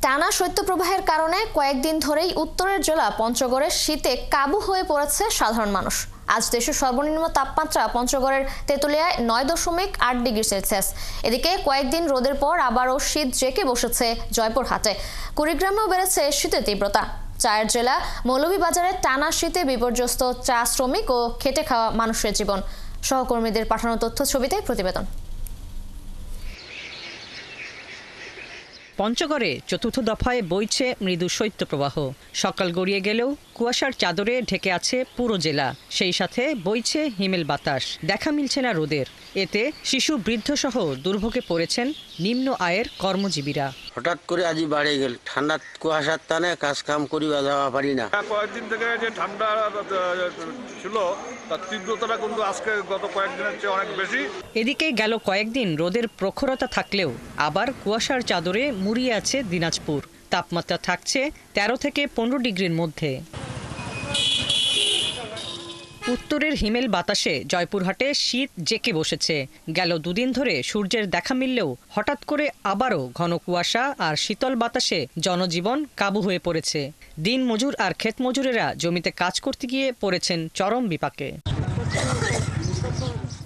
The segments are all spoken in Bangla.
টানা শৈত্যপ্রবাহের কারণে কয়েকদিন ধরেই উত্তরের জেলা পঞ্চগড়ের শীতে কাবু হয়ে পড়েছে সাধারণ মানুষ। আজ দেশের সর্বনিম্ন তাপমাত্রা পঞ্চগড়ের তেঁতুলিয়ায় 9.8 ডিগ্রি সেলসিয়াস। এদিকে কয়েকদিন রোদের পর আবারও শীত জেঁকে বসেছে জয়পুরহাটে। কুড়িগ্রামেও বেড়েছে শীতের তীব্রতা। চায়ের জেলা মৌলভীবাজারের টানা শীতে বিপর্যস্ত চা শ্রমিক ও খেটে খাওয়া মানুষের জীবন। সহকর্মীদের পাঠানো তথ্য ছবিতে প্রতিবেদন। পঞ্চগড়ে চতুর্থ দফায় বইছে মৃদু শৈত্যপ্রবাহ। সকাল গড়িয়ে গেলেও কুয়াশার চাদরে ঢেকে আছে পুরো জেলা। সেই সাথে বইছে হিমেল বাতাস, দেখা মিলছে না রোদের। এতে শিশু বৃদ্ধ সহ দুর্ভোগে পড়েছেন নিম্ন আয়ের কর্মজীবীরা। হঠাৎ করে আজ বাড়ে গেল, ঠান্ডা কুয়াশার টানে কাজ কাম করিবা যাওয়া পারি না। কয়েকদিন থেকে যে ঠান্ডা ছিল তার তীব্রতাটা কিন্তু আজকে গত কয়েকদিনের চেয়ে অনেক বেশি। এদিকে গেল কয়েকদিন রোদের প্রখরতা থাকলেও আবার কুয়াশার চাদরে মুড়িয়ে আছে দিনাজপুর। তাপমাত্রা থাকছে 13 থেকে 15 ডিগ্রির মধ্যে। উত্তরের হিমেল বাতাসে জয়পুরহাটে শীত জেঁকে বসেছে। গেল দুদিন ধরে সূর্যের দেখা মিললেও হঠাৎ করে আবারও ঘন কুয়াশা আর শীতল বাতাসে জনজীবন কাবু হয়ে পড়েছে। দিন মজুর আর ক্ষেত মজুরেরা জমিতে কাজ করতে গিয়ে পড়েছেন চরম বিপাকে।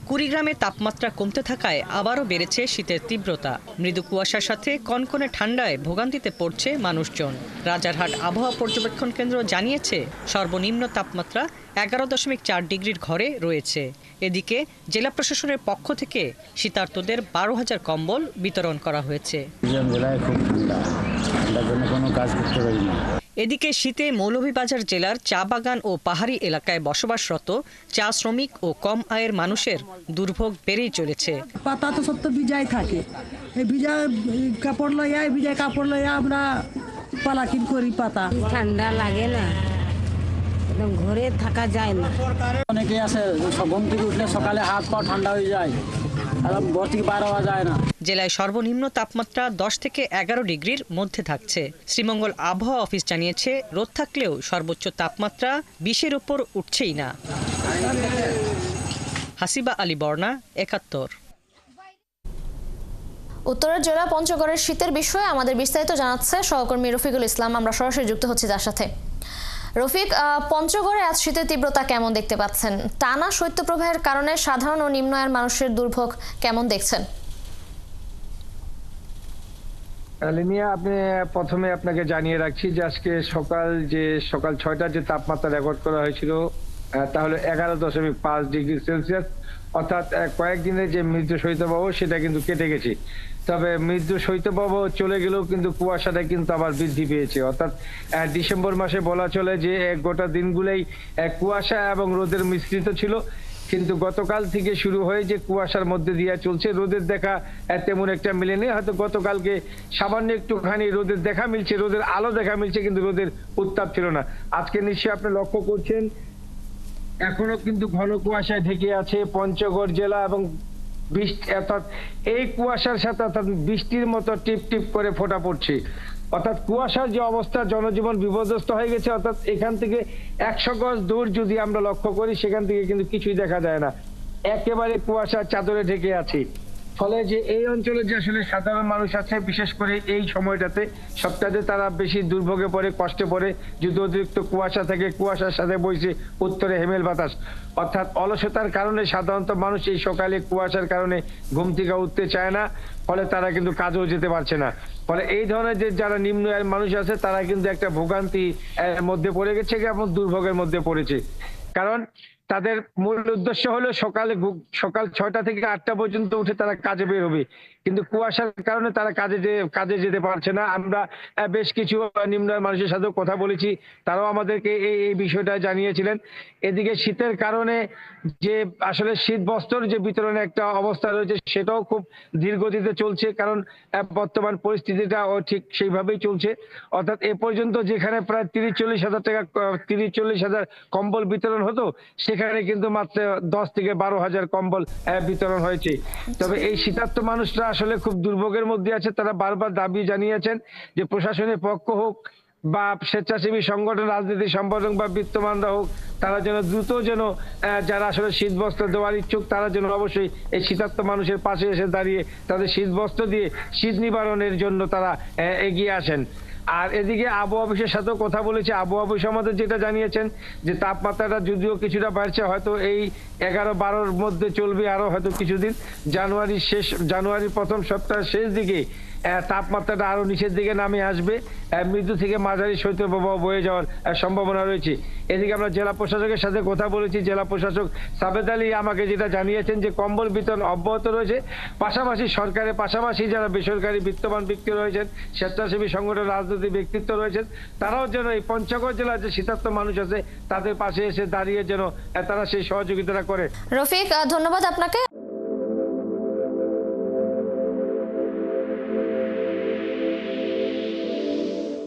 কুড়িগ্রামে তাপমাত্রা কমতে থাকায় আবারও বেড়েছে শীতের তীব্রতা। মৃদু কুয়াশার সাথে কনকনে ঠান্ডায় ভোগান্তিতে পড়ছে মানুষজন। রাজারহাট আবহাওয়া পর্যবেক্ষণ কেন্দ্র জানিয়েছে সর্বনিম্ন তাপমাত্রা 11.4 ডিগ্রির ঘরে রয়েছে। এদিকে জেলা প্রশাসনের পক্ষ থেকে শীতার্তদের 12,000 কম্বল বিতরণ করা হয়েছে। এদিকে শীতে মৌলভীবাজার জেলার চা বাগান ও পাহাড়ি এলাকায় বসবাসরত চা শ্রমিক ও কম আয়ের মানুষের দুর্ভোগ বেড়েই চলেছে। পাতা তো সব তো ভিজাই থাকে, এই ভিজা কাপড় লইয়া আমরা পালাকিন করি। পাতা ঠান্ডা লাগে না, একদম ঘরে থাকা যায় না। অনেকে আছে ঘুম থেকে উঠলে সকালে হাত পা ঠান্ডা হয়ে যায়, ঘর থেকে বার হওয়া যায় না। জেলায় সর্বনিম্ন তাপমাত্রা 10 থেকে 11 ডিগ্রির মধ্যে থাকছে। শ্রীমঙ্গল আবহাওয়া অফিস জানিয়েছে রোদ থাকলেও সর্বোচ্চ তাপমাত্রা 20-এর উপর উঠছেই না। হাসিবা আলী বর্ণা, 71। উত্তরের জেলা পঞ্চগড়ের শীতের বিষয়ে আমাদের বিস্তারিত জানাচ্ছে সহকর্মী রফিকুল ইসলাম। আমরা সরাসরি যুক্ত হচ্ছি তার সাথে। রফিক, পঞ্চগড়ে আজ শীতের তীব্রতা কেমন দেখতে পাচ্ছেন? টানা শৈত্যপ্রবাহের কারণে সাধারণ ও নিম্ন আয়ের মানুষের দুর্ভোগ কেমন দেখছেন? লিনিয়া, প্রথমে আপনাকে জানিয়ে রাখছি যে আজকে সকাল 6টার যে তাপমাত্রা রেকর্ড করা হয়েছিল তা হলো 11.5 ডিগ্রি সেলসিয়াস। অর্থাৎ কয়েকদিনের যে মৃদু শৈত্যপ্রবাহ সেটা কিন্তু কেটে গেছে। তবে মৃদু শৈত্যপ্রবাহ চলে গেলেও কিন্তু কুয়াশাটা কিন্তু আবার বৃদ্ধি পেয়েছে। অর্থাৎ ডিসেম্বর মাসে বলা চলে যে গোটা দিনগুলোই কুয়াশা এবং রোদের মিশ্রিত ছিল, কিন্তু গতকাল থেকে শুরু হয়ে যে কুয়াশার মধ্যে দিয়ে চলছে, রোদের দেখা তেমন একটা মিলেনি। হয়তো গতকালকে সামান্য একটুখানি রোদের দেখা মিলছে, রোদের আলো দেখা মিলছে, কিন্তু রোদের উত্তাপ ছিল না। আজকে নিশ্চয়ই আপনি লক্ষ্য করছেন এখনো কিন্তু ঘন কুয়াশায় ঢেকে আছে পঞ্চগড় জেলা, এবং বৃষ্টি অর্থাৎ এই কুয়াশার সাথে অর্থাৎ বৃষ্টির মতো টিপ টিপ করে ফোঁটা পড়ছে। অর্থাৎ কুয়াশার যে অবস্থা, জনজীবন বিপর্যস্ত হয়ে গেছে। অর্থাৎ এখান থেকে 100 গজ দূর যদি আমরা লক্ষ্য করি সেখান থেকে কিন্তু কিছুই দেখা যায় না, একেবারে কুয়াশার চাদরে ঢেকে আছে। ফলে যে এই অঞ্চলে যে আসলে সাধারণ মানুষ আছে, বিশেষ করে এই সময়টাতে সপ্তাহে তারা বেশি দুর্ভোগে পড়ে, কষ্টে পড়ে। যদি অতিরিক্ত কুয়াশা থেকে, কুয়াশার সাথে বইছে উত্তরে হিমেল বাতাস। অর্থাৎ অলসতার কারণে সাধারণত মানুষ এই সকালে কুয়াশার কারণে ঘুম থেকে উঠতে চায় না, ফলে তারা কিন্তু কাজেও যেতে পারছে না। ফলে এই ধরনের যে যারা নিম্ন আয়ের মানুষ আছে তারা কিন্তু একটা ভোগান্তি মধ্যে পড়ে গেছে এবং দুর্ভোগের মধ্যে পড়েছে। কারণ তাদের মূল উদ্দেশ্য হলো সকাল 6টা থেকে 8টা পর্যন্ত উঠে তারা কাজে বের হবে, কিন্তু কুয়াশার কারণে তারা কাজে যেতে পারছে না। আমরা বেশ কিছু নিম্ন মানুষের সাথে কথা বলেছি, তারাও আমাদেরকে এই বিষয়টা জানিয়েছিলেন। এদিকে শীতের কারণে যে আসলে শীত বস্ত্র যে বিতরণের একটা অবস্থা রয়েছে সেটাও খুব ধীরগতিতে চলছে, কারণ বর্তমান পরিস্থিতিটাও ঠিক সেইভাবেই চলছে। অর্থাৎ এ পর্যন্ত যেখানে প্রায় 30-40 হাজার কম্বল বিতরণ হতো, সেখানে কিন্তু মাত্র 10 থেকে 12,000 কম্বল বিতরণ হয়েছে। তবে এই শীতার্ত মানুষরা আসলে খুব দুর্ভোগের মধ্যে আছে। তারা বারবার দাবি জানিয়েছেন যে প্রশাসনের পক্ষ হোক বা স্বেচ্ছাসেবী সংগঠন, রাজনীতি সম্পাদক বা বিত্তমানরা হোক, তারা যেন দ্রুত যারা আসলে শীত বস্ত্র দেওয়ার ইচ্ছুক তারা যেন অবশ্যই এই শীতার্ত মানুষের পাশে এসে দাঁড়িয়ে তাদের শীত বস্ত্র দিয়ে শীত নিবারণের জন্য তারা এগিয়ে আসেন। আর এদিকে আবহাওয়া অফিসের সাথেও কথা বলেছি, আবহাওয়া অফিস আমাদের যেটা জানিয়েছেন যে তাপমাত্রাটা যদিও কিছুটা বাড়ছে, হয়তো এই 11-12-র মধ্যে চলবে আরো হয়তো কিছুদিন। জানুয়ারির প্রথম সপ্তাহের শেষ দিকে তাপমাত্রাটা আরো নিচের দিকে নামে আসবে, মৃদু থেকে মাঝারি শৈত্যপ্রবাহ বয়ে যাওয়ার সম্ভাবনা রয়েছে। এদিকে আমরা জেলা প্রশাসকের সাথে কথা বলেছি, জেলা প্রশাসক সাবেদ আলী আমাকে যেটা জানিয়েছেন যে কম্বল বিতরণ অব্যাহত রয়েছে, পাশাপাশি সরকারের পাশাপাশি যারা বেসরকারি বিত্তবান ব্যক্তি রয়েছেন, স্বেচ্ছাসেবী সংগঠন, রাজনৈতিক ব্যক্তিত্ব রয়েছেন, তারাও যেন এই পঞ্চগড় জেলার যে শীতার্ত মানুষ আছে তাদের পাশে এসে দাঁড়িয়ে যেন তারা সেই সহযোগিতাটা করে। রফিক, ধন্যবাদ আপনাকে।